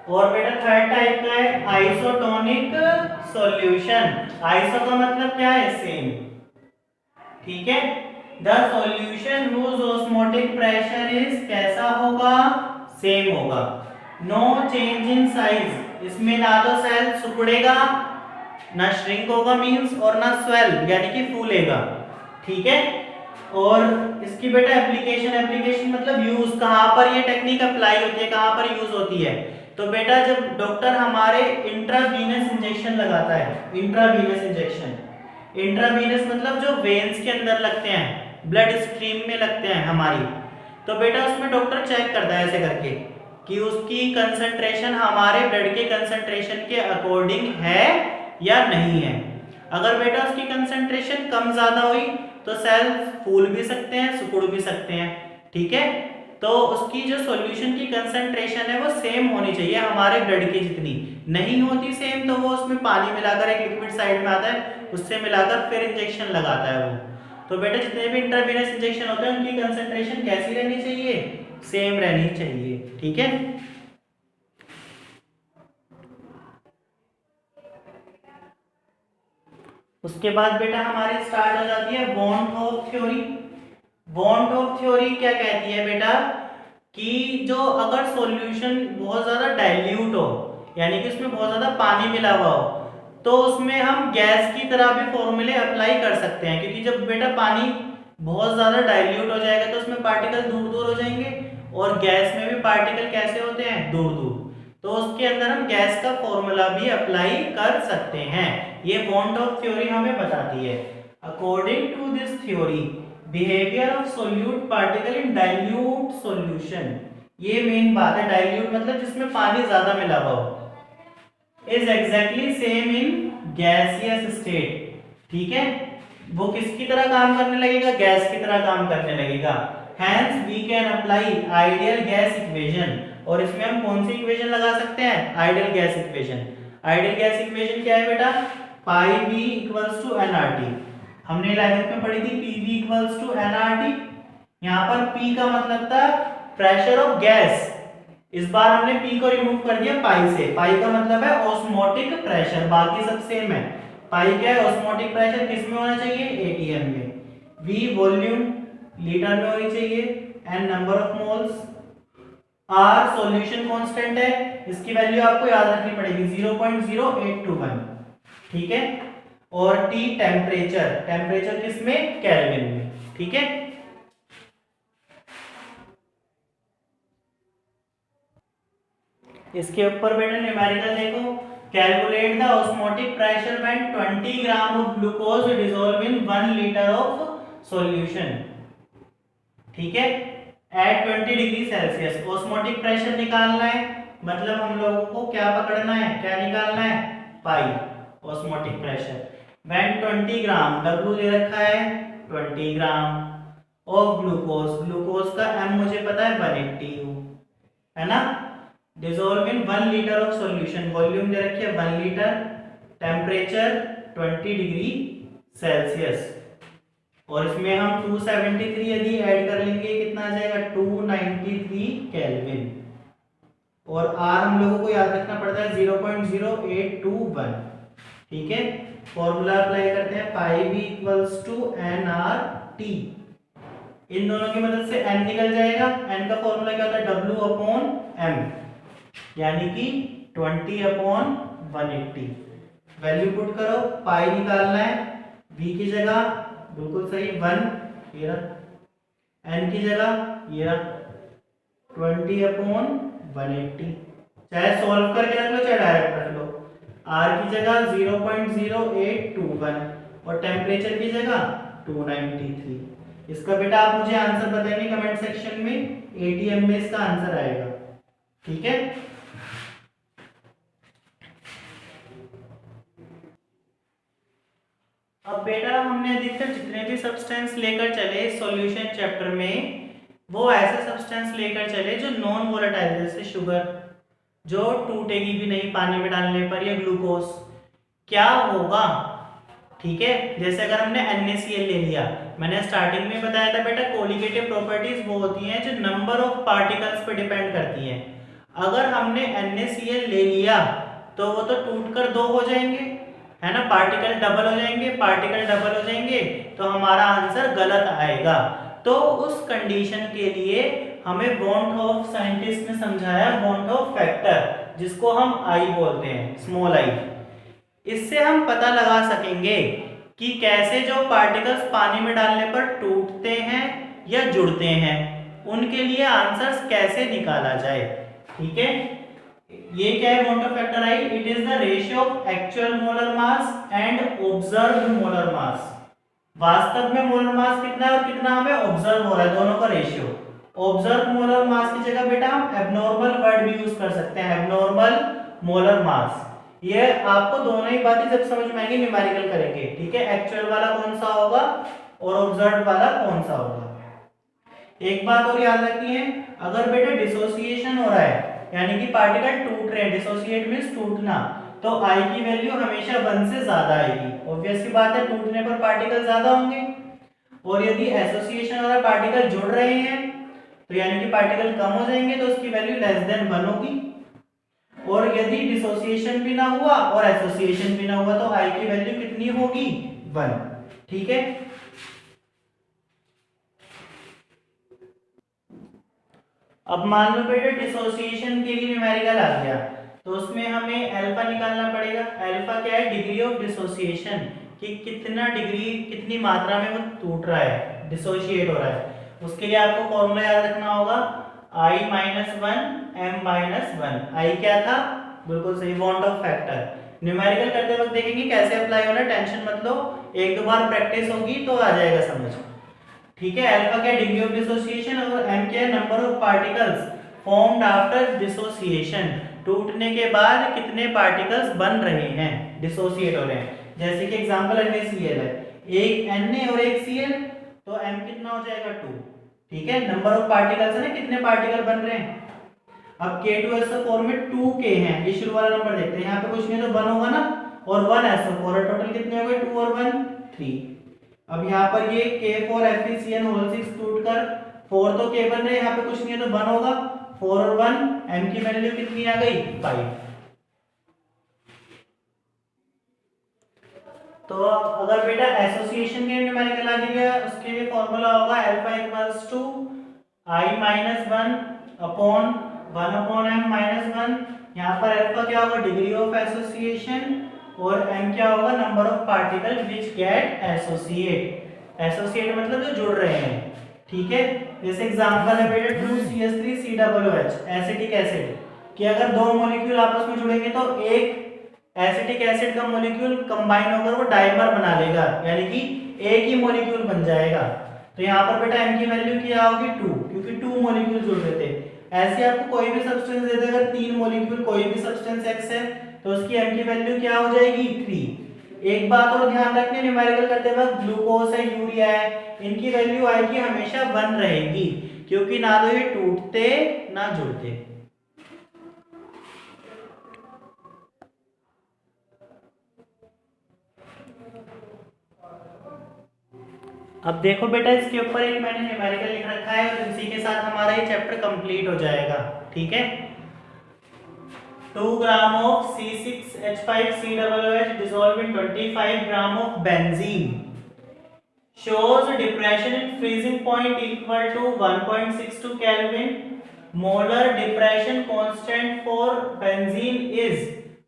और बेटा third type का है आइसोटोनिक सॉल्यूशन। आइसो का मतलब क्या है? सेम। ठीक है। The solution whose osmotic pressure is कैसा होगा? सेम होगा। नो चेंज इन साइज, इसमें ना तो सेल सिकुड़ेगा ना श्रिंक होगा मींस, और ना स्वेल यानी कि फूलेगा। ठीक है। और इसकी बेटा एप्लीकेशन, एप्लीकेशन मतलब यूज, कहां पर ये टेक्निक अप्लाई होती है, कहां पर यूज होती है? तो बेटा जब डॉक्टर हमारे इंट्रावीनस इंजेक्शन लगाता है, इंट्रावीनस इंजेक्शन, इंट्रावीनस मतलब जो वेन्स के अंदर लगते हैं, ब्लड स्ट्रीम में लगते हैं हमारी, तो बेटा उसमें डॉक्टर चेक करता है ऐसे करके कि उसकी कंसंट्रेशन हमारे ब्लड के कंसंट्रेशन के अकॉर्डिंग है या नहीं है। अगर बेटा उसकी कंसंट्रेशन कम ज्यादा हुई तो सेल्स फूल भी सकते हैं, सिकुड़ भी सकते हैं। ठीक है। तो उसकी जो सॉल्यूशन की कंसंट्रेशन है वो सेम होनी चाहिए हमारे ब्लड की जितनी। नहीं होती सेम तो वो उसमें पानी मिलाकर, एक लिक्विड साइड में आता है, उससे मिलाकर फिर इंजेक्शन लगाता है वो। तो बेटा जितने भी इंट्रावेनस इंजेक्शन होते हैं उनकी कंसंट्रेशन कैसी रहनी चाहिए? सेम रहनी चाहिए। ठीक है। उसके बाद बेटा हमारी स्टार्ट हो जाती है van't Hoff theory. Van't Hoff theory क्या कहती है बेटा कि जो अगर सॉल्यूशन बहुत ज्यादा डाइल्यूट हो, यानी कि उसमें बहुत ज्यादा पानी मिला हुआ हो, तो उसमें हम गैस की तरह भी फॉर्मूले अप्लाई कर सकते हैं, क्योंकि जब बेटा पानी बहुत ज्यादा डाइल्यूट हो जाएगा तो उसमें पार्टिकल दूर दूर हो जाएंगे, और गैस में भी पार्टिकल कैसे होते हैं? दूर दूर। तो उसके अंदर हम गैस का फॉर्मूला भी अप्लाई कर सकते हैं। ये बॉन्ड ऑफ थ्योरी हमें बताती है। According to this theory behaviour of solute particle in dilute solution, ये मेन बात है। डाइल्यूट मतलब जिसमें पानी ज्यादा मिला हुआ हो, is exactly same in gaseous state. ठीक है। वो किसकी तरह काम करने लगेगा? गैस की तरह काम करने लगेगा। Hence we can apply ideal gas equation। और इसमें हम कौन सी इक्वेशन लगा सकते हैं? Ideal gas equation. Ideal gas equation क्या है बेटा? Pi V equals to nRT. हमने 11th में पढ़ी थी P V equals to nRT. यहाँ पर पी का मतलब था प्रेशर ऑफ गैस, इस बार हमने पी को रिमूव कर दिया पाई से। पाई का मतलब है ऑस्मोटिक प्रेशर, बाकी सब सेम है। पाई क्या है? ऑस्मोटिक प्रेशर किस में होना चाहिए? एटीएम में। वी वॉल्यूम लीटर में होनी चाहिए। N number of moles. R solution constant है, इसकी वैल्यू आपको याद रखनी पड़ेगी 0.0821। ठीक है। और टी टेम्परेचर, टेम्परेचर किसमें? केल्विन में। ठीक है। इसके ऊपर बेटा न्यूमेरिकल देखो, calculate the osmotic pressure when 20 gram of glucose dissolve in 1 litre of solution. ठीक है। At 20 degree Celsius osmotic pressure निकालना है, मतलब हम लोगों को क्या पकड़ना है, क्या निकालना है? Pi osmotic pressure when 20 gram, W दे रखा है 20 ग्राम ऑफ ग्लूकोज, ग्लूकोज का एम मुझे पता है 180 है ना, dissolve in 1 litre of solution, volume दे रखी है 1 लीटर, टेम्परेचर 20 डिग्री सेल्सियस, और इसमें हम 273 यदि ऐड कर लेंगे कितना आ जाएगा? 293 केल्विन। और आर हम लोगों को याद रखना पड़ता है 0.0821। ठीक है। फॉर्मूला अप्लाई करते हैं, pi B equals to N R T. इन दोनों की मदद से n निकल जाएगा। n का फॉर्मूला क्या होता है? W अपॉन m, यानी कि 20/180। वैल्यू पुट करो, पाई निकालना है, v की जगह बिल्कुल सही 1, ये रहा, n की जगह ये रहा 20/180। चाहे सॉल्व करके रख लो चाहे डायरेक्ट रख लो। r की जगह 0.0821 और टेम्परेचर की जगह 293। इसका बेटा आप मुझे आंसर बताएंगे कमेंट सेक्शन में, एटीएम में इसका आंसर आएगा। ठीक है। अब बेटा हमने अधिकतर जितने भी सब्सटेंस लेकर चले सॉल्यूशन चैप्टर में, वो ऐसे सब्सटेंस लेकर चले जो नॉन वोलेटाइल, जैसे शुगर जो टूटेगी भी नहीं पानी में डालने पर, या ग्लूकोज। क्या होगा? ठीक है। जैसे अगर हमने NaCl ले लिया, मैंने स्टार्टिंग में बताया था बेटा कोलिगेटिव प्रॉपर्टीज वो होती हैं जो नंबर ऑफ पार्टिकल्स पे डिपेंड करती हैं। अगर हमने NaCl ले लिया तो वो तो टूटकर दो हो जाएंगे, है ना, पार्टिकल डबल हो जाएंगे, पार्टिकल डबल हो जाएंगे, तो हमारा आंसर गलत आएगा। तो उस कंडीशन के लिए हमें बॉन्ड ऑफ साइंटिस्ट ने समझाया बॉन्ड ऑफ फैक्टर, जिसको हम आई बोलते हैं, स्मॉल आई। इससे हम पता लगा सकेंगे कि कैसे जो पार्टिकल्स पानी में डालने पर टूटते हैं या जुड़ते हैं, उनके लिए आंसर्स कैसे निकाला जाए। ठीक है, ये क्या है bond of factor I? It is the ratio of actual molar mass and observed molar mass. वास्तव में मोलर मास कितना है और कितना हमें ऑब्जर्व हो रहा है, दोनों का रेशियो। ऑब्जर्व मोलर मास की जगह बेटा हम एब्नॉर्मल वर्ड भी यूज कर सकते हैं, एब्नॉर्मल मोलर मास। ये आपको दोनों ही बातें जब समझ में आएंगी न्यूमेरिकल करेंगे। ठीक है, एक्चुअल वाला कौन सा होगा और ऑब्जर्व्ड वाला कौन सा होगा। एक बात और याद रखनी है, अगर बेटा डिसोसिएशन हो रहा है यानी कि पार्टिकल टूट रहे हैं, डिसोसिएट मींस टूटना, तो आई की वैल्यू हमेशा 1 से ज्यादा आएगी। ऑब्वियस सी बात है, टूटने पर पार्टिकल ज्यादा होंगे। और यदि एसोसिएशन वाला पार्टिकल जुड़ रहे हैं तो यानी कि पार्टिकल कम हो जाएंगे, तो उसकी वैल्यू लेस देन 1 होगी। और यदि डिसोसिएशन भी ना हुआ और एसोसिएशन भी ना हुआ तो आई की वैल्यू कितनी होगी? 1। ठीक है, अब मान लो बेटा डिसोसिएशन के लिए न्यूमेरिकल आ गया, तो उसमें हमें अल्फा निकालना पड़ेगा। अल्फा क्या है? डिग्री ऑफ डिसोसिएशन, कि कितना डिग्री, कितनी मात्रा में वो टूट रहा है, डिसोशिएट हो रहा है। उसके लिए आपको फॉर्मूला याद रखना होगा, I - 1 M - 1। आई क्या था? बिल्कुल सही, बॉन्ड ऑफ फैक्टर। न्यूमेरिकल करते वक्त देखेंगे कैसे अप्लाई होना, टेंशन मत लो, एक दो बार प्रैक्टिस होगी तो आ जाएगा समझ। ठीक है, अल्फा क्या है? डिग्री ऑफ डिसोसिएशन, और एम क्या है? Number of particles formed after dissociation, टूटने के बाद कितने पार्टिकल्स बन रहे हैं, डिसोसिएट हो रहे हैं। जैसे कि एग्जांपल NaCl है, एक Na और एक Cl, तो m कितना हो जाएगा? 2। ठीक है, नंबर ऑफ पार्टिकल्स है ना, कितने पार्टिकल बन रहे हैं। अब K2SO4 में 2K हैं, ये शुरू वाला नंबर देखते हैं, यहाँ पे कुछ नहीं तो 1 होगा ना, और 1SO4 है, टोटल कितने हो गए? 2 और 1 3। अब यहाँ पर ये K4FeCN6 टूटकर 4 तो K बन रहे, यहाँ पे कुछ नहीं है तो 1 होगा, 4 और 1, m की वैल्यू कितनी आ गई? 5। तो अगर बेटा एसोसिएशन के न्यूमेरिकल आ गया, उसके लिए फॉर्मूला होगा alpha equals to I - 1 upon 1 upon m - 1। यहाँ पर अल्फा क्या होगा? डिग्री ऑफ एसोसिएशन, और m क्या होगा? Number of particle which get associate. Associate मतलब जो जुड़ रहे हैं। ठीक है, जैसे एग्जांपल है बेटा 2CH3COOH, एसिटिक एसिड, कि अगर दो मॉलिक्यूल आपस में जुड़ेंगे तो एक एसिटिक एसिड का मॉलिक्यूल कंबाइन होकर वो डाइमर बना लेगा, यानी कि एक ही मॉलिक्यूल बन जाएगा। तो यहाँ पर बेटा m की वैल्यू क्या होगी? 2, क्योंकि 2 मॉलिक्यूल जुड़ रहे थे। ऐसे आपको कोई भी सब्सटेंस दे दे, अगर 3 मॉलिक्यूल कोई भी सब्सटेंस X है तो उसकी m की वैल्यू क्या हो जाएगी? 3। एक बात और ध्यान रखनी, न्यूमेरिकल करते वक्त ग्लूकोज है, यूरिया है, इनकी वैल्यू आई की हमेशा 1 रहेगी, क्योंकि ना तो ये टूटते ना जुड़ते। अब देखो बेटा, इसके ऊपर एक मैंने न्यूमेरिकल लिख रखा है और इसी के साथ हमारा ये चैप्टर कंप्लीट हो जाएगा। ठीक है, 2 gram of C6H5COOH dissolved in 25 gram of benzene shows depression in freezing point equal to 1.62 Kelvin. Molar depression constant for benzene is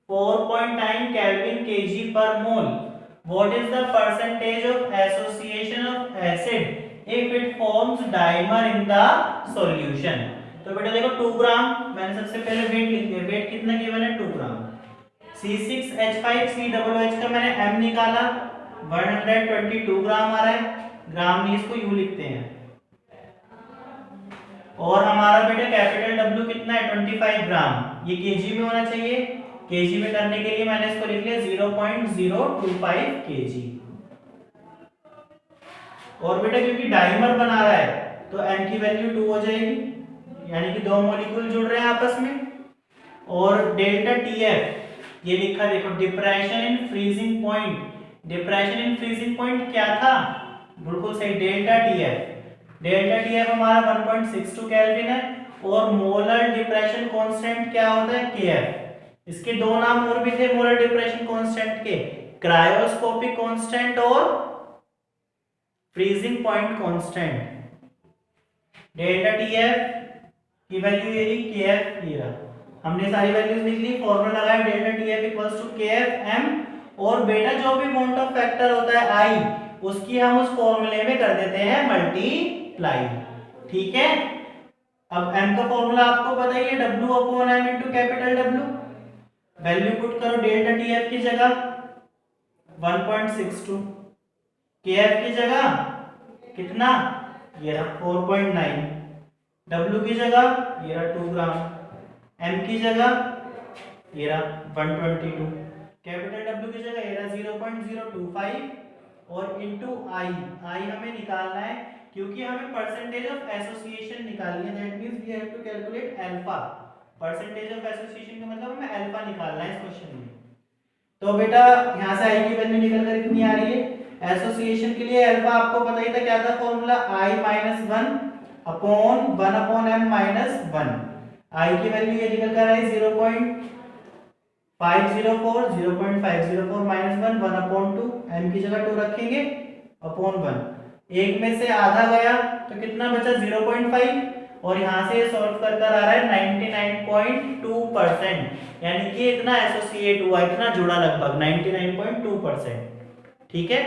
4.9 Kelvin kg per mole. What is the percentage of association of acid if it forms dimer in the solution? तो बेटा देखो 2 ग्राम, मैंने सबसे पहले wait लिख दिया, wait कितना given है? 2 ग्राम। C6H5COOH का मैंने m निकाला, 122 ग्राम आ रहा है, ग्राम नहीं इसको यू लिखते हैं। और हमारा बेटा कैपिटल W कितना है? 25 ग्राम, ये केजी में होना चाहिए, केजी में करने के लिए मैंने इसको लिख लिया 0.025 केजी। और बेटा क्योंकि डाइमर बना रहा है तो m की वैल्यू 2 हो जाएगी, यानी कि दो मॉलिक्यूल जुड़ रहे हैं आपस में। और डेल्टा TF ये लिखा देखो, depression in freezing point. Depression in freezing point क्या था? बिल्कुल सही, डेल्टा TF। डेल्टा TF हमारा 1.62 केल्विन है, और मोलर डिप्रेशन कांस्टेंट क्या होता है, केएफ। इसके दो नाम और भी थे मोलर डिप्रेशन कांस्टेंट के, क्रायोस्कोपिक कांस्टेंट और freezing point constant. Delta TF की वैल्यू ये रही, केएफ ये रहा। हमने सारी वैल्यूज लिख ली, फॉर्मूला लगाया delta TF equals to KF M. और बेटा जो भी बॉन्ड ऑफ फैक्टर होता है आई, उसकी हम उस फॉर्मूले में कर देते हैं मल्टीप्लाई। ठीक है, अब m का फॉर्मूला आपको पता ही है, W upon m into capital W। Value put करो डेल्टा TF की जगह 1.62, KF की जगह कितना, ये रहा 4.9, W की जगह ये रहा 2 ग्राम, m की जगह ये रहा 122, कैपिटल W की जगह ये रहा 0.025 और इनटू आई हमें निकालना है क्योंकि हमें परसेंटेज ऑफ एसोसिएशन निकालनी है। That means we have to calculate alpha. Percentage of association का मतलब हमें अल्फा निकालना है इस क्वेश्चन में। तो बेटा यहां से आई की वैल्यू निकल कर कितनी आ रही है, एसोसिएशन के लिए अल्फा आपको पता ही था क्या था formula, i minus 1 upon 1 upon m minus 1। आई की वैल्यू ये निकल कर आई 0.504 0.504 माइनस 1 1 अपॉन 2, m की जगह 2 रखेंगे अपॉन 1, एक में से आधा गया तो कितना बचा 0.5 और यहां से सॉल्व कर कर आ रहा है 99.2%, यानी कि इतना एसोसिएट हुआ, इतना जुड़ा लगभग 99.2%। ठीक है।